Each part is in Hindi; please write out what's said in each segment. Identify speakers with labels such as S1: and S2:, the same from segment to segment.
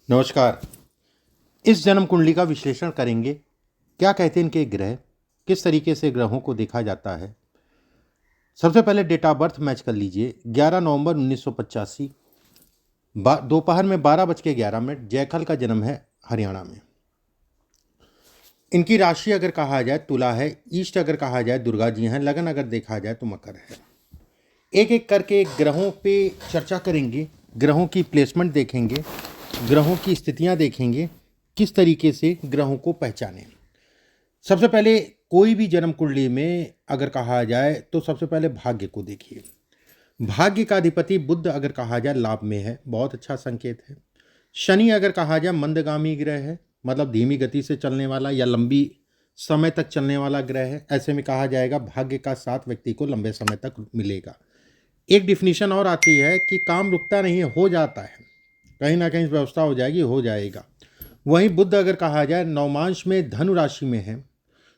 S1: नमस्कार। इस जन्म कुंडली का विश्लेषण करेंगे। क्या कहते हैं इनके ग्रह, किस तरीके से ग्रहों को देखा जाता है। सबसे पहले डेट ऑफ बर्थ मैच कर लीजिए। 11 नवंबर 1985 दोपहर में 12:11 जयखल का जन्म है हरियाणा में। इनकी राशि अगर कहा जाए तुला है, ईस्ट अगर कहा जाए दुर्गा जी हैं, लगन अगर देखा जाए तो मकर है। एक एक करके ग्रहों पे चर्चा करेंगे, ग्रहों की प्लेसमेंट देखेंगे, ग्रहों की स्थितियां देखेंगे, किस तरीके से ग्रहों को पहचानें। सबसे पहले कोई भी जन्म कुंडली में अगर कहा जाए तो सबसे पहले भाग्य को देखिए। भाग्य का अधिपति बुध अगर कहा जाए लाभ में है, बहुत अच्छा संकेत है। शनि अगर कहा जाए मंदगामी ग्रह है, मतलब धीमी गति से चलने वाला या लंबी समय तक चलने वाला ग्रह है। ऐसे में कहा जाएगा भाग्य का साथ व्यक्ति को लंबे समय तक मिलेगा। एक डिफिनीशन और आती है कि काम रुकता नहीं है, हो जाता है, कहीं ना कहीं व्यवस्था हो जाएगी, हो जाएगा। वहीं बुध अगर कहा जाए नवमांश में धनु राशि में है,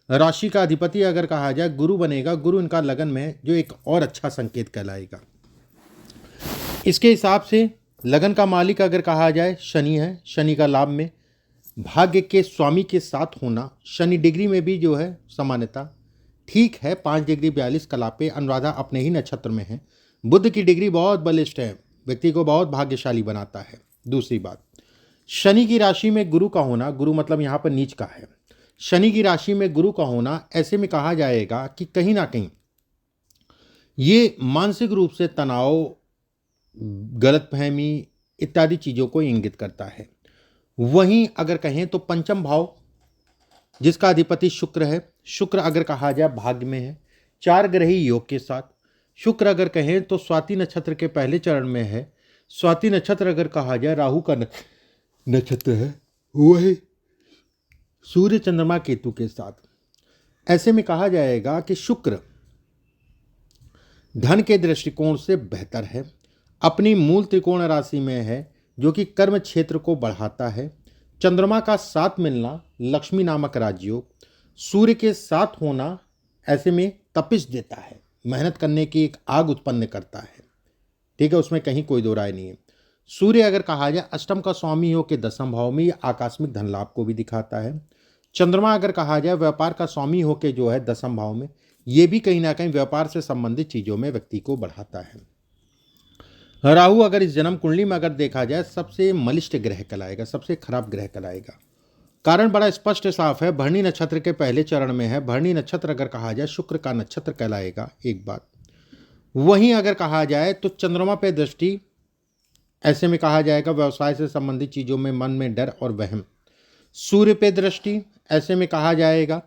S1: राशि का अधिपति अगर कहा जाए गुरु बनेगा, गुरु इनका लगन में है, जो एक और अच्छा संकेत कहलाएगा। इसके हिसाब से लगन का मालिक अगर कहा जाए शनि है, शनि का लाभ में, भाग्य के स्वामी के साथ होना, शनि डिग्री में भी जो है सामान्यता ठीक है, 5 डिग्री 42 कला पे, अनुराधा अपने ही नक्षत्र में है। बुध की डिग्री बहुत बलिष्ठ है, व्यक्ति को बहुत भाग्यशाली बनाता है। दूसरी बात, शनि की राशि में गुरु का होना, गुरु मतलब यहाँ पर नीच का है, शनि की राशि में गुरु का होना, ऐसे में कहा जाएगा कि कहीं ना कहीं ये मानसिक रूप से तनाव, गलतफहमी इत्यादि चीज़ों को इंगित करता है। वहीं अगर कहें तो पंचम भाव जिसका अधिपति शुक्र है, शुक्र अगर कहा जाए भाग्य में है, 4 ग्रही योग के साथ। शुक्र अगर कहें तो स्वाति नक्षत्र के पहले चरण में है। स्वाति नक्षत्र अगर कहा जाए राहु का नक्षत्र है, वही सूर्य चंद्रमा केतु के साथ। ऐसे में कहा जाएगा कि शुक्र धन के दृष्टिकोण से बेहतर है, अपनी मूल त्रिकोण राशि में है, जो कि कर्म क्षेत्र को बढ़ाता है। चंद्रमा का साथ मिलना लक्ष्मी नामक राजयोग, सूर्य के साथ होना ऐसे में तपिश देता है, मेहनत करने की एक आग उत्पन्न करता है। ठीक है, उसमें कहीं कोई दो राय नहीं है। सूर्य अगर कहा जाए अष्टम का स्वामी हो के 10वें भाव में, यह आकस्मिक धन लाभ को भी दिखाता है। चंद्रमा अगर कहा जाए व्यापार का स्वामी हो के जो है 10वें भाव में, ये भी कहीं ना कहीं व्यापार से संबंधित चीजों में व्यक्ति को बढ़ाता है। राहु अगर इस जन्म कुंडली में अगर देखा जाए सबसे मलिष्ट ग्रह कहलाएगा, सबसे खराब ग्रह कहलाएगा। कारण बड़ा स्पष्ट साफ है, भरणी नक्षत्र के पहले चरण में है। भरणी नक्षत्र अगर कहा जाए शुक्र का नक्षत्र कहलाएगा, एक बात। वहीं अगर कहा जाए तो चंद्रमा पे दृष्टि, ऐसे में कहा जाएगा व्यवसाय से संबंधित चीजों में मन में डर और वहम। सूर्य पे दृष्टि, ऐसे में कहा जाएगा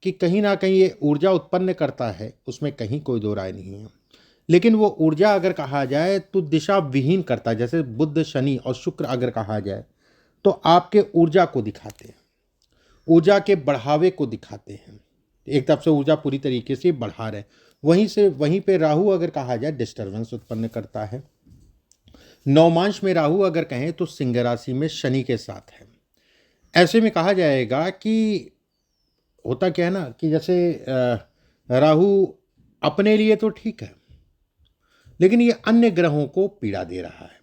S1: कि कहीं ना कहीं ये ऊर्जा उत्पन्न करता है, उसमें कहीं कोई दो राय नहीं है। लेकिन वो ऊर्जा अगर कहा जाए तो दिशा विहीन करता है। जैसे बुध शनि और शुक्र अगर कहा जाए तो आपके ऊर्जा को दिखाते हैं, ऊर्जा के बढ़ावे को दिखाते हैं। एक तरफ से ऊर्जा पूरी तरीके से बढ़ा रहे, वहीं पे राहु अगर कहा जाए डिस्टर्बेंस उत्पन्न करता है। नवमांश में राहु अगर कहें तो सिंह राशि में शनि के साथ है। ऐसे में कहा जाएगा कि होता क्या है ना कि जैसे राहु अपने लिए तो ठीक है, लेकिन ये अन्य ग्रहों को पीड़ा दे रहा है।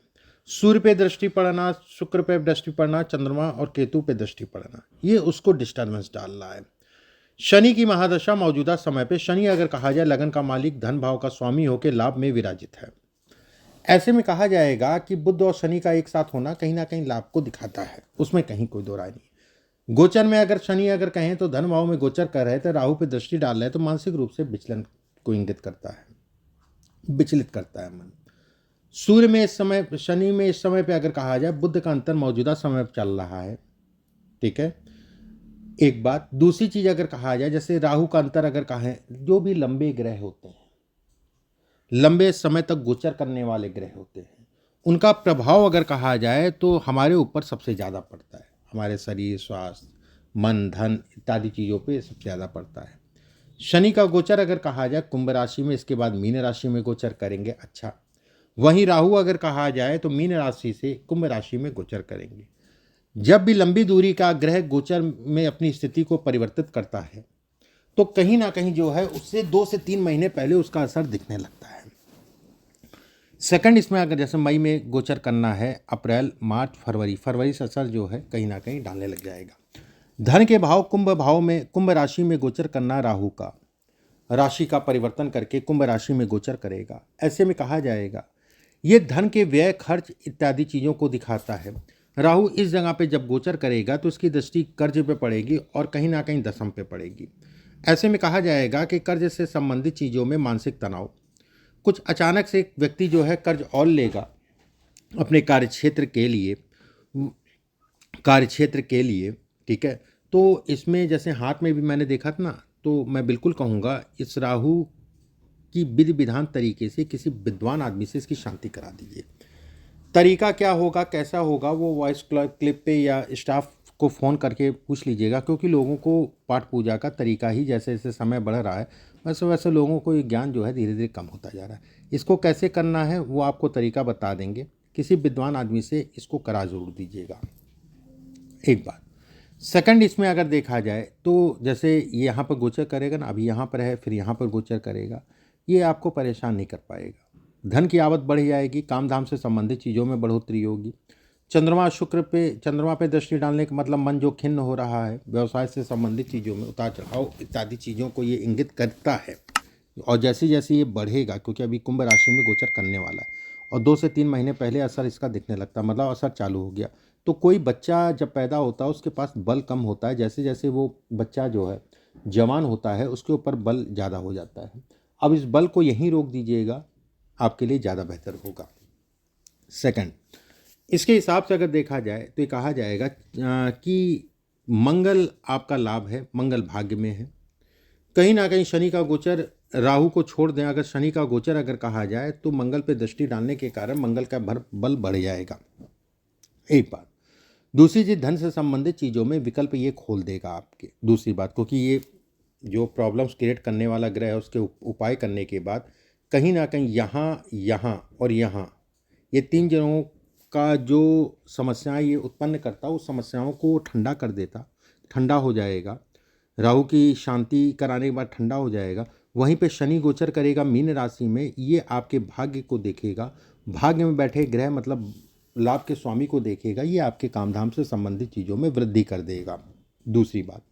S1: सूर्य पे दृष्टि पड़ना, शुक्र पे दृष्टि पड़ना, चंद्रमा और केतु पे दृष्टि पड़ना, ये उसको डिस्टर्बेंस डाल रहा है। शनि की महादशा मौजूदा समय पे, शनि अगर कहा जाए लगन का मालिक, धन भाव का स्वामी होकर लाभ में विराजित है। ऐसे में कहा जाएगा कि बुध और शनि का एक साथ होना कहीं ना कहीं लाभ को दिखाता है, उसमें कहीं कोई दो राय नहीं। गोचर में अगर शनि अगर कहें तो धन भाव में गोचर कर रहे थे, राहु पे दृष्टि डाल रहे तो मानसिक रूप से विचलन को इंगित करता है, विचलित करता है मन। सूर्य में इस समय, शनि में इस समय पे अगर कहा जाए बुध का अंतर मौजूदा समय पर चल रहा है, ठीक है, एक बात। दूसरी चीज अगर कहा जाए जैसे राहु का अंतर अगर कहें, जो भी लंबे ग्रह होते हैं, लंबे समय तक गोचर करने वाले ग्रह होते हैं, उनका प्रभाव अगर कहा जाए तो हमारे ऊपर सबसे ज़्यादा पड़ता है, हमारे शरीर, स्वास्थ्य, मन, धन इत्यादि चीज़ों पे सबसे ज़्यादा पड़ता है। शनि का गोचर अगर कहा जाए कुंभ राशि में, इसके बाद मीन राशि में गोचर करेंगे, अच्छा। वहीं राहु अगर कहा जाए तो मीन राशि से कुंभ राशि में गोचर करेंगे। जब भी लंबी दूरी का ग्रह गोचर में अपनी स्थिति को परिवर्तित करता है तो कहीं ना कहीं जो है उससे 2 से 3 महीने पहले उसका असर दिखने लगता है। सेकंड, इसमें अगर जैसे मई में गोचर करना है, अप्रैल, मार्च, फरवरी से असर जो है कहीं ना कहीं डालने लग जाएगा। धन के भाव कुंभ राशि में गोचर करना, राहु का राशि का परिवर्तन करके कुंभ राशि में गोचर करेगा। ऐसे में कहा जाएगा ये धन के व्यय, खर्च इत्यादि चीज़ों को दिखाता है। राहु इस जगह पे जब गोचर करेगा तो इसकी दृष्टि कर्ज पे पड़ेगी और कहीं ना कहीं दशम पे पड़ेगी। ऐसे में कहा जाएगा कि कर्ज से संबंधित चीज़ों में मानसिक तनाव, कुछ अचानक से एक व्यक्ति जो है कर्ज और लेगा अपने कार्यक्षेत्र के लिए, ठीक है। तो इसमें जैसे हाथ में भी मैंने देखा था ना, तो मैं बिल्कुल कहूँगा इस राहु की विधि विधान तरीके से किसी विद्वान आदमी से इसकी शांति करा दीजिए। तरीका क्या होगा, कैसा होगा, वो वॉइस क्लिप पे या स्टाफ को फ़ोन करके पूछ लीजिएगा, क्योंकि लोगों को पाठ पूजा का तरीका ही जैसे जैसे समय बढ़ रहा है वैसे वैसे लोगों को ये ज्ञान जो है धीरे धीरे कम होता जा रहा है। इसको कैसे करना है वो आपको तरीका बता देंगे। किसी विद्वान आदमी से इसको करा ज़रूर दीजिएगा, एक बात। सेकंड, इसमें अगर देखा जाए तो जैसे ये यहाँ पर गोचर करेगा ना, अभी यहाँ पर है फिर यहाँ पर गोचर करेगा, ये आपको परेशान नहीं कर पाएगा। धन की आवक बढ़ जाएगी, काम धाम से संबंधित चीज़ों में बढ़ोतरी होगी। चंद्रमा पे दृष्टि डालने का मतलब मन जो खिन्न हो रहा है, व्यवसाय से संबंधित चीज़ों में उतार चढ़ाव इत्यादि चीज़ों को ये इंगित करता है। और जैसे जैसे ये बढ़ेगा, क्योंकि अभी कुंभ राशि में गोचर करने वाला है और 2 से 3 महीने पहले असर इसका दिखने लगता है, मतलब असर चालू हो गया। तो कोई बच्चा जब पैदा होता है उसके पास बल कम होता है, जैसे जैसे वो बच्चा जो है जवान होता है उसके ऊपर बल ज़्यादा हो जाता है। अब इस बल को यहीं रोक दीजिएगा, आपके लिए ज़्यादा बेहतर होगा। सेकंड, इसके हिसाब से अगर देखा जाए तो ये कहा जाएगा कि मंगल आपका लाभ है, मंगल भाग्य में है। कहीं ना कहीं शनि का गोचर, राहु को छोड़ दें, अगर शनि का गोचर अगर कहा जाए तो मंगल पे दृष्टि डालने के कारण मंगल का बल बढ़ जाएगा, एक बात। दूसरी चीज़, धन से संबंधित चीज़ों में विकल्प ये खोल देगा आपके। दूसरी बात, क्योंकि ये जो प्रॉब्लम्स क्रिएट करने वाला ग्रह है उसके उपाय करने के बाद कहीं ना कहीं यहाँ और यहाँ, ये 3 जगहों का जो समस्याएं ये उत्पन्न करता, उस समस्याओं को ठंडा कर देता, ठंडा हो जाएगा। राहु की शांति कराने के बाद ठंडा हो जाएगा। वहीं पे शनि गोचर करेगा मीन राशि में, ये आपके भाग्य को देखेगा। भाग्य में बैठे ग्रह मतलब लाभ के स्वामी को देखेगा, ये आपके कामधाम से संबंधित चीज़ों में वृद्धि कर देगा। दूसरी बात,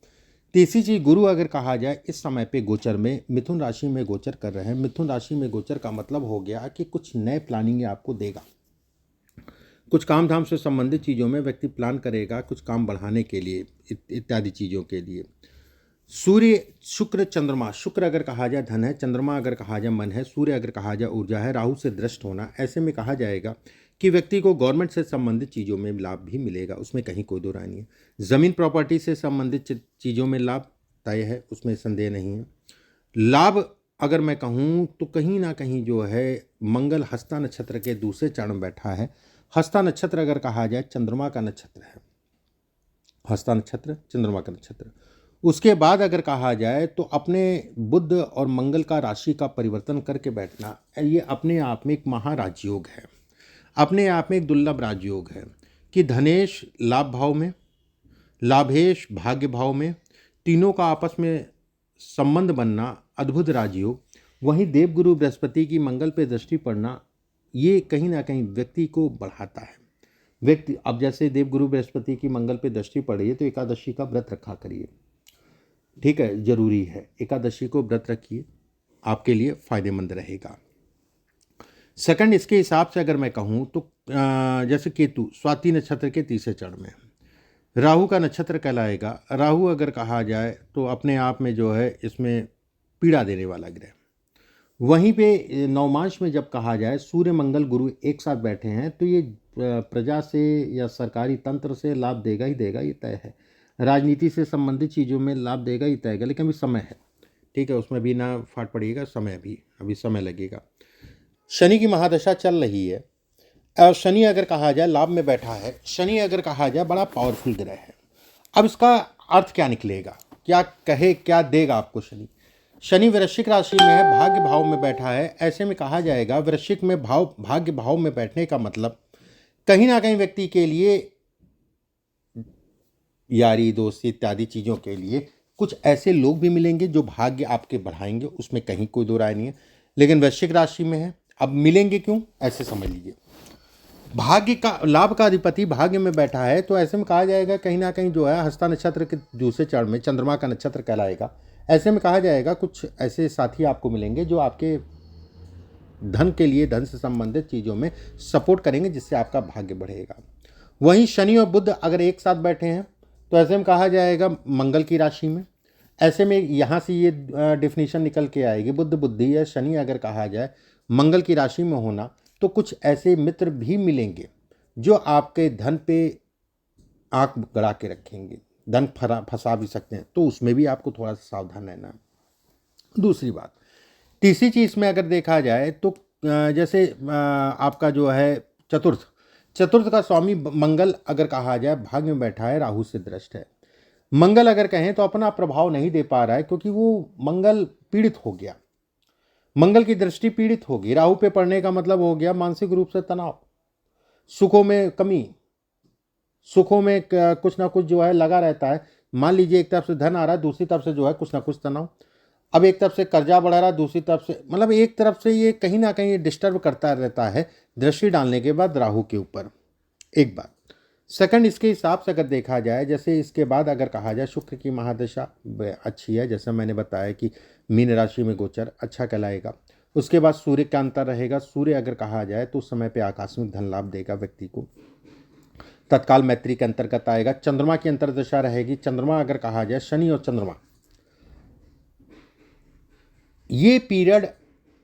S1: तीसरी चीज, गुरु अगर कहा जाए इस समय पे गोचर में मिथुन राशि में गोचर कर रहे हैं। मिथुन राशि में गोचर का मतलब हो गया कि कुछ नए प्लानिंग आपको देगा, कुछ काम धाम से संबंधित चीज़ों में व्यक्ति प्लान करेगा, कुछ काम बढ़ाने के लिए इत्यादि चीज़ों के लिए। सूर्य, शुक्र, चंद्रमा, शुक्र अगर कहा जाए धन है, चंद्रमा अगर कहा जाए मन है, सूर्य अगर कहा जाए ऊर्जा है, राहु से दृष्ट होना, ऐसे में कहा जाएगा कि व्यक्ति को गवर्नमेंट से संबंधित चीज़ों में लाभ भी मिलेगा, उसमें कहीं कोई दो राय नहीं है। ज़मीन प्रॉपर्टी से संबंधित चीज़ों में लाभ तय है, उसमें संदेह नहीं है। लाभ अगर मैं कहूँ तो कहीं ना कहीं जो है मंगल हस्ता नक्षत्र के दूसरे चरण में बैठा है। हस्ता नक्षत्र अगर कहा जाए चंद्रमा का नक्षत्र है, हस्ता नक्षत्र चंद्रमा का नक्षत्र। उसके बाद अगर कहा जाए तो अपने बुध और मंगल का राशि का परिवर्तन करके बैठना, ये अपने आप में एक महाराजयोग है, अपने आप में एक दुर्लभ राजयोग है कि धनेश लाभ भाव में, लाभेश भाग्य भाव में, तीनों का आपस में संबंध बनना अद्भुत राजयोग। वहीं देवगुरु बृहस्पति की मंगल पे दृष्टि पड़ना, ये कहीं ना कहीं व्यक्ति को बढ़ाता है। व्यक्ति, अब जैसे देवगुरु बृहस्पति की मंगल पे दृष्टि पड़ी है तो एकादशी का व्रत रखा करिए, ठीक है, जरूरी है। एकादशी को व्रत रखिए, आपके लिए फायदेमंद रहेगा। सेकंड, इसके हिसाब से अगर मैं कहूँ तो जैसे केतु स्वाति नक्षत्र के तीसरे चरण में, राहु का नक्षत्र कहलाएगा। राहु अगर कहा जाए तो अपने आप में जो है इसमें पीड़ा देने वाला ग्रह। वहीं पे नवमांश में जब कहा जाए सूर्य मंगल गुरु एक साथ बैठे हैं तो ये प्रजा से या सरकारी तंत्र से लाभ देगा ही देगा, ये तय है। राजनीति से संबंधित चीज़ों में लाभ देगा ही तय है, लेकिन अभी समय है, ठीक है, उसमें भी ना फाट पड़िएगा, समय भी अभी समय लगेगा। शनि की महादशा चल रही है और शनि अगर कहा जाए लाभ में बैठा है, शनि अगर कहा जाए बड़ा पावरफुल ग्रह है। अब इसका अर्थ क्या निकलेगा, क्या कहे, क्या देगा आपको शनि? शनि वृश्चिक राशि में है, भाग्य भाव में बैठा है। ऐसे में कहा जाएगा वृश्चिक में भाग्य भाव में बैठने का मतलब कहीं ना कहीं व्यक्ति के लिए यारी दोस्ती इत्यादि चीज़ों के लिए कुछ ऐसे लोग भी मिलेंगे जो भाग्य आपके बढ़ाएंगे, उसमें कहीं कोई दो राय नहीं है। लेकिन वृश्चिक राशि में है, अब मिलेंगे क्यों, ऐसे समझ लीजिए। भाग्य का लाभ का अधिपति भाग्य में बैठा है, तो ऐसे में कहा जाएगा कहीं ना कहीं जो है हस्ता नक्षत्र के दूसरे चरण में चंद्रमा का नक्षत्र कहलाएगा। ऐसे में कहा जाएगा कुछ ऐसे साथी आपको मिलेंगे जो आपके धन के लिए, धन से संबंधित चीज़ों में सपोर्ट करेंगे, जिससे आपका भाग्य बढ़ेगा। वहीं शनि और बुध अगर एक साथ बैठे हैं तो ऐसे में कहा जाएगा मंगल की राशि में। ऐसे में यहाँ से ये डिफिनीशन निकल के आएगी, बुध बुद्धि या शनि अगर कहा जाए मंगल की राशि में होना, तो कुछ ऐसे मित्र भी मिलेंगे जो आपके धन पे आंख गड़ा के रखेंगे, धन फंसा भी सकते हैं, तो उसमें भी आपको थोड़ा सा सावधान रहना है। दूसरी बात, तीसरी चीज में अगर देखा जाए तो जैसे आपका जो है चतुर्थ का स्वामी मंगल अगर कहा जाए भाग्य में बैठा है, राहु से दृष्ट है। मंगल अगर कहें तो अपना प्रभाव नहीं दे पा रहा है, क्योंकि वो मंगल पीड़ित हो गया, मंगल की दृष्टि पीड़ित होगी। राहु पे पड़ने का मतलब हो गया मानसिक रूप से तनाव, सुखों में कमी, सुखों में कुछ ना कुछ जो है लगा रहता है। मान लीजिए एक तरफ से धन आ रहा है, दूसरी तरफ से जो है कुछ ना कुछ तनाव। अब एक तरफ से कर्जा बढ़ा रहा है, दूसरी तरफ से मतलब एक तरफ से ये कहीं ना कहीं डिस्टर्ब करता रहता है दृष्टि डालने के बाद राहु के ऊपर। एक बात। सेकंड, इसके हिसाब से अगर देखा जाए, जैसे इसके बाद अगर कहा जाए शुक्र की महादशा अच्छी है, जैसे मैंने बताया कि मीन राशि में गोचर अच्छा कहलाएगा। उसके बाद सूर्य का अंतर रहेगा। सूर्य अगर कहा जाए तो उस समय पे आकस्मिक धन लाभ देगा व्यक्ति को, तत्काल मैत्री के अंतर्गत आएगा। चंद्रमा की अंतर्दशा रहेगी। चंद्रमा अगर कहा जाए, शनि और चंद्रमा, ये पीरियड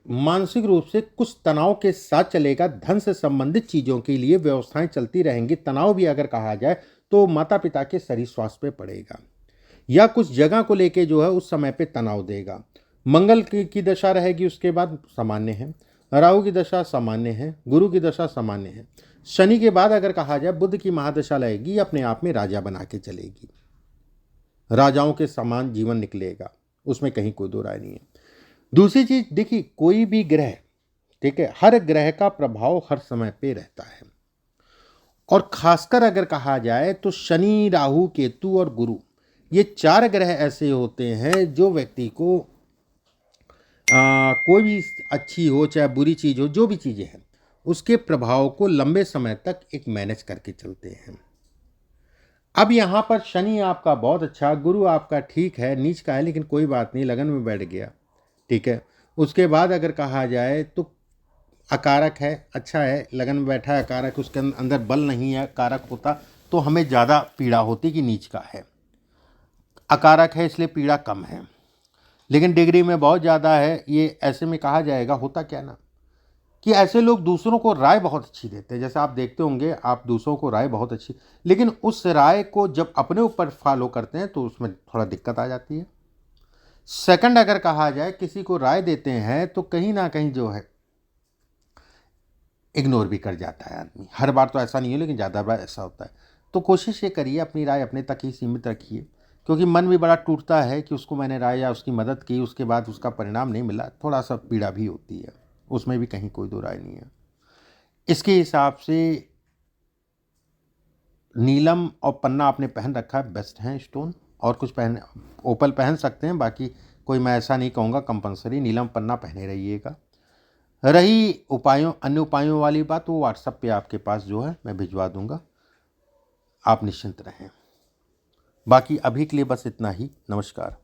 S1: मानसिक रूप से कुछ तनाव के साथ चलेगा। धन से संबंधित चीजों के लिए व्यवस्थाएं चलती रहेंगी। तनाव भी अगर कहा जाए तो माता पिता के शरीर स्वास्थ्य पे पड़ेगा, या कुछ जगह को लेके जो है उस समय पे तनाव देगा। मंगल की दशा रहेगी, उसके बाद सामान्य है। राहु की दशा सामान्य है। गुरु की दशा सामान्य है। शनि के बाद अगर कहा जाए बुध की महादशा लगेगी, अपने आप में राजा बना के चलेगी, राजाओं के समान जीवन निकलेगा, उसमें कहीं कोई दो राय नहीं है। दूसरी चीज देखिए, कोई भी ग्रह, ठीक है, हर ग्रह का प्रभाव हर समय पे रहता है, और खासकर अगर कहा जाए तो शनि, राहु, केतु और गुरु, ये चार ग्रह ऐसे होते हैं जो व्यक्ति को कोई भी अच्छी हो चाहे बुरी चीज हो, जो भी चीजें हैं, उसके प्रभाव को लंबे समय तक एक मैनेज करके चलते हैं। अब यहां पर शनि आपका बहुत अच्छा, गुरु आपका ठीक है, नीच का है, लेकिन कोई बात नहीं, लगन में बैठ गया, ठीक है। उसके बाद अगर कहा जाए तो अकारक है, अच्छा है, लगन में बैठा है अकारक, उसके अंदर बल नहीं है। कारक होता तो हमें ज़्यादा पीड़ा होती कि नीच का है। अकारक है इसलिए पीड़ा कम है, लेकिन डिग्री में बहुत ज़्यादा है। ये ऐसे में कहा जाएगा, होता क्या ना कि ऐसे लोग दूसरों को राय बहुत अच्छी देते हैं। जैसे आप देखते होंगे, आप दूसरों को राय बहुत अच्छी, लेकिन उस राय को जब अपने ऊपर फॉलो करते हैं तो उसमें थोड़ा दिक्कत आ जाती है। सेकंड, अगर कहा जाए किसी को राय देते हैं तो कहीं ना कहीं जो है इग्नोर भी कर जाता है आदमी। हर बार तो ऐसा नहीं है, लेकिन ज़्यादा बार ऐसा होता है। तो कोशिश ये करिए अपनी राय अपने तक ही सीमित रखिए, क्योंकि मन भी बड़ा टूटता है कि उसको मैंने राय या उसकी मदद की, उसके बाद उसका परिणाम नहीं मिला, थोड़ा सा पीड़ा भी होती है, उसमें भी कहीं कोई दो राय नहीं है। इसके हिसाब से नीलम और पन्ना आपने पहन रखा है, बेस्ट हैं स्टोन। और कुछ पहन, ओपल पहन सकते हैं, बाकी कोई मैं ऐसा नहीं कहूँगा कंपलसरी, नीलम पन्ना पहने रहिएगा। रही उपायों, अन्य उपायों वाली बात, वो व्हाट्सएप पे आपके पास जो है मैं भिजवा दूंगा, आप निश्चिंत रहें। बाकी अभी के लिए बस इतना ही। नमस्कार।